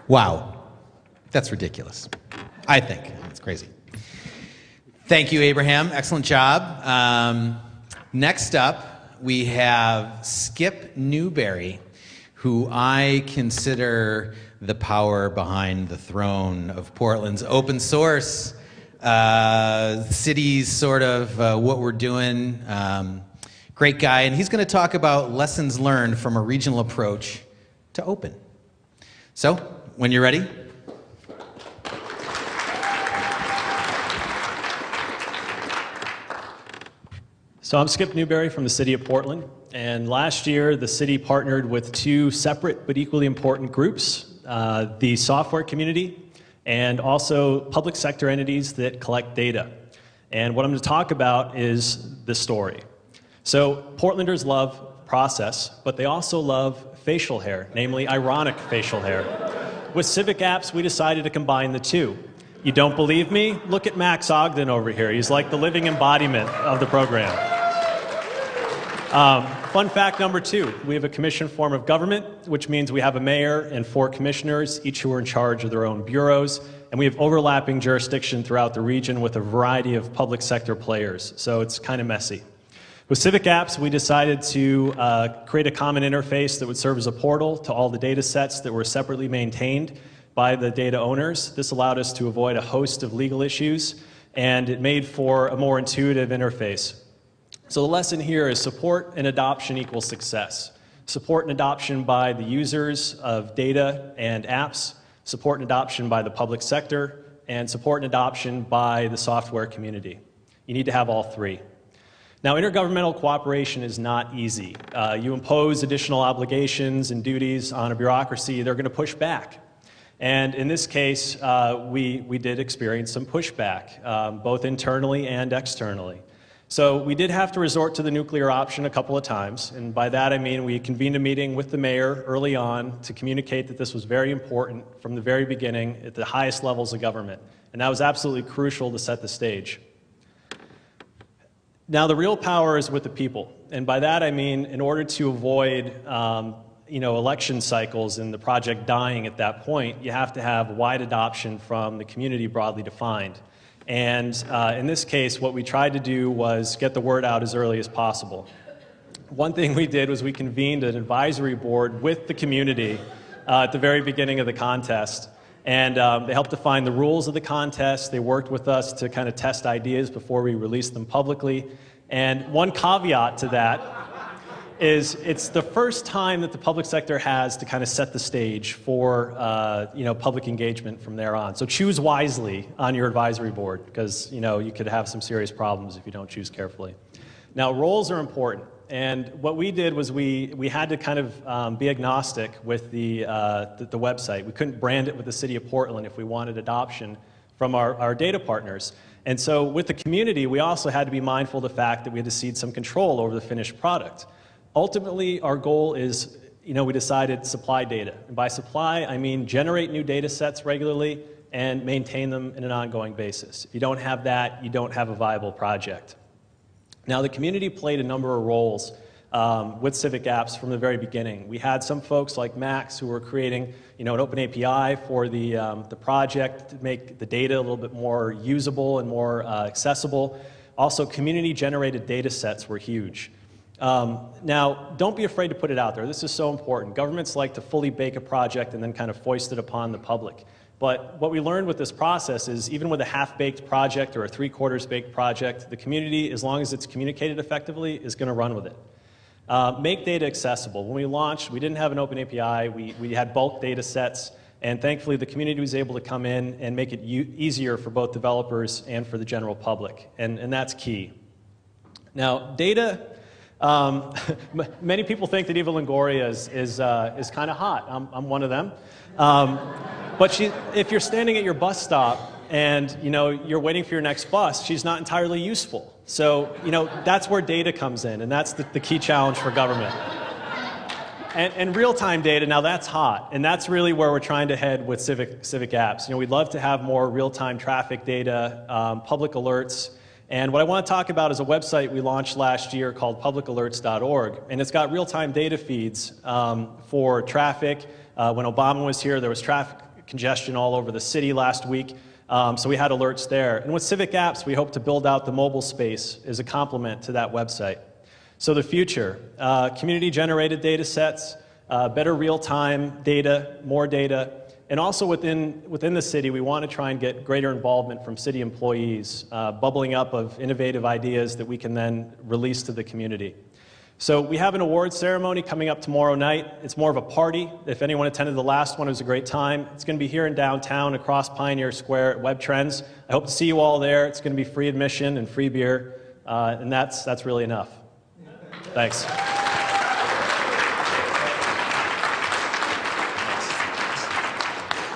Wow. That's ridiculous. I think. It's crazy. Thank you, Abraham. Excellent job. Next up, we have Skip Newberry, who I consider the power behind the throne of Portland's open source cities, sort of what we're doing. Great guy, and he's going to talk about lessons learned from a regional approach to open. So, when you're ready. So I'm Skip Newberry from the city of Portland, and last year the city partnered with two separate but equally important groups, the software community and also public sector entities that collect data. And what I'm going to talk about is the story. So Portlanders love process, but they also love facial hair, namely ironic facial hair. With Civic Apps, we decided to combine the two. You don't believe me? Look at Max Ogden over here. He's like the living embodiment of the program. Fun fact number 2, we have a commission form of government, which means we have a mayor and 4 commissioners, each who are in charge of their own bureaus, and we have overlapping jurisdiction throughout the region with a variety of public sector players, so it's kind of messy. With Civic Apps, we decided to create a common interface that would serve as a portal to all the data sets that were separately maintained by the data owners. This allowed us to avoid a host of legal issues, and it made for a more intuitive interface. So the lesson here is support and adoption equals success. Support and adoption by the users of data and apps, support and adoption by the public sector, and support and adoption by the software community. You need to have all 3. Now, intergovernmental cooperation is not easy. You impose additional obligations and duties on a bureaucracy, they're going to push back. And in this case, we did experience some pushback, both internally and externally. So we did have to resort to the nuclear option a couple of times, and by that I mean we convened a meeting with the mayor early on to communicate that this was very important from the very beginning at the highest levels of government, and that was absolutely crucial to set the stage. Now the real power is with the people, and by that I mean in order to avoid election cycles and the project dying at that point, you have to have wide adoption from the community broadly defined. And in this case, what we tried to do was get the word out as early as possible. One thing we did was we convened an advisory board with the community at the very beginning of the contest. And they helped define the rules of the contest. They worked with us to kind of test ideas before we released them publicly. And one caveat to that is it's the first time that the public sector has to kind of set the stage for public engagement from there on. So choose wisely on your advisory board, because you could have some serious problems if you don't choose carefully. Now roles are important, and what we did was we had to kind of be agnostic with the website. We couldn't brand it with the city of Portland if we wanted adoption from our data partners. And so with the community, we also had to be mindful of the fact that we had to cede some control over the finished product. Ultimately, our goal is, we decided supply data. And by supply, I mean generate new data sets regularly and maintain them in an ongoing basis. If you don't have that, you don't have a viable project. Now, the community played a number of roles with Civic Apps from the very beginning. We had some folks like Max who were creating, an open API for the project to make the data a little bit more usable and more accessible. Also, community-generated data sets were huge. Now, don't be afraid to put it out there. This is so important. Governments like to fully bake a project and then kind of foist it upon the public. But what we learned with this process is even with a half-baked project or a three-quarters-baked project, the community, as long as it's communicated effectively, is going to run with it. Make data accessible. When we launched, we didn't have an open API. We had bulk data sets, and thankfully the community was able to come in and make it easier for both developers and for the general public, and that's key. Now, data. Many people think that Eva Longoria is kind of hot. I'm one of them. But if you're standing at your bus stop and you're waiting for your next bus, she's not entirely useful. So that's where data comes in, and that's the key challenge for government. And real-time data, now that's hot, and that's really where we're trying to head with Civic Apps. We'd love to have more real-time traffic data, public alerts. And what I want to talk about is a website we launched last year called publicalerts.org, and it's got real-time data feeds for traffic. When Obama was here, there was traffic congestion all over the city last week. So we had alerts there. And with Civic Apps, we hope to build out the mobile space as a complement to that website. So the future, community-generated data sets, better real-time data, more data, and also within the city, we want to try and get greater involvement from city employees, bubbling up of innovative ideas that we can then release to the community. So we have an awards ceremony coming up tomorrow night. It's more of a party. If anyone attended the last one, it was a great time. It's going to be here in downtown across Pioneer Square at Web Trends. I hope to see you all there. It's going to be free admission and free beer, and that's really enough. Thanks.